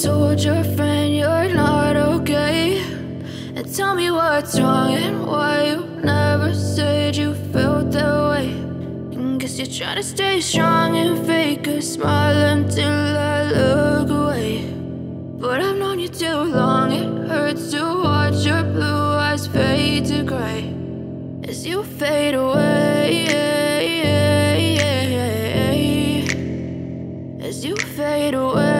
told your friend you're not okay, and tell me what's wrong and why you never said you felt that way. And guess you're trying to stay strong and fake a smile until I look away. But I've known you too long, it hurts to watch your blue eyes fade to gray as you fade away, as you fade away.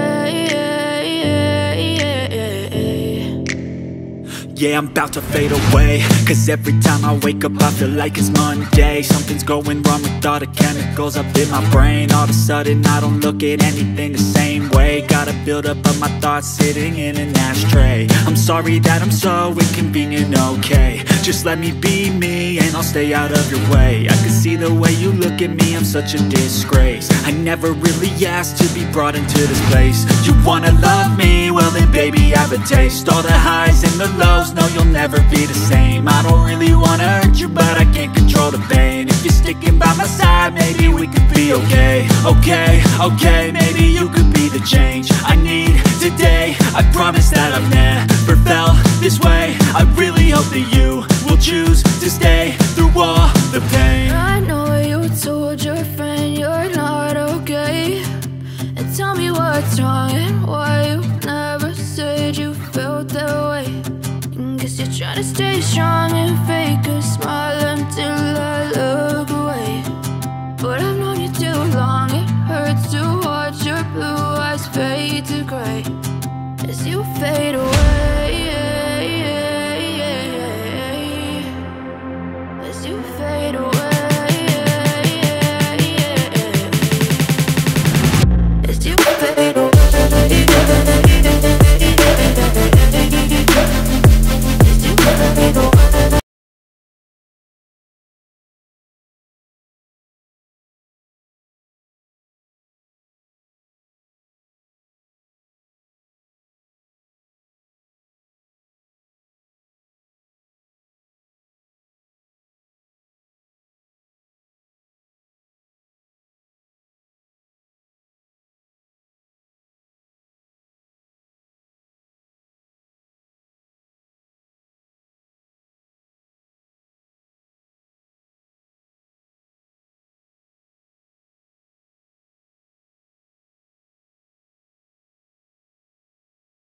Yeah, I'm about to fade away, cause every time I wake up I feel like it's Monday. Something's going wrong with all the chemicals up in my brain. All of a sudden I don't look at anything the same way. Got a buildup of my thoughts sitting in an ashtray. I'm sorry that I'm so inconvenient, okay. Just let me be me and I'll stay out of your way. I can see the way you look at me, I'm such a disgrace. I never really asked to be brought into this place. You wanna love me? Well then baby I have a taste. All the highs and the lows, no you'll never be the same. I don't really wanna hurt you but I can't control the pain. If you're sticking by my side maybe we could be okay. Okay, maybe you could be the change I need today. I promise that I've never felt this way. I really hope that you will choose to stay through all the pain. I know you told your friend you're not okay, and tell me what's wrong and why you never said you felt that way. And guess you're trying to stay strong and fake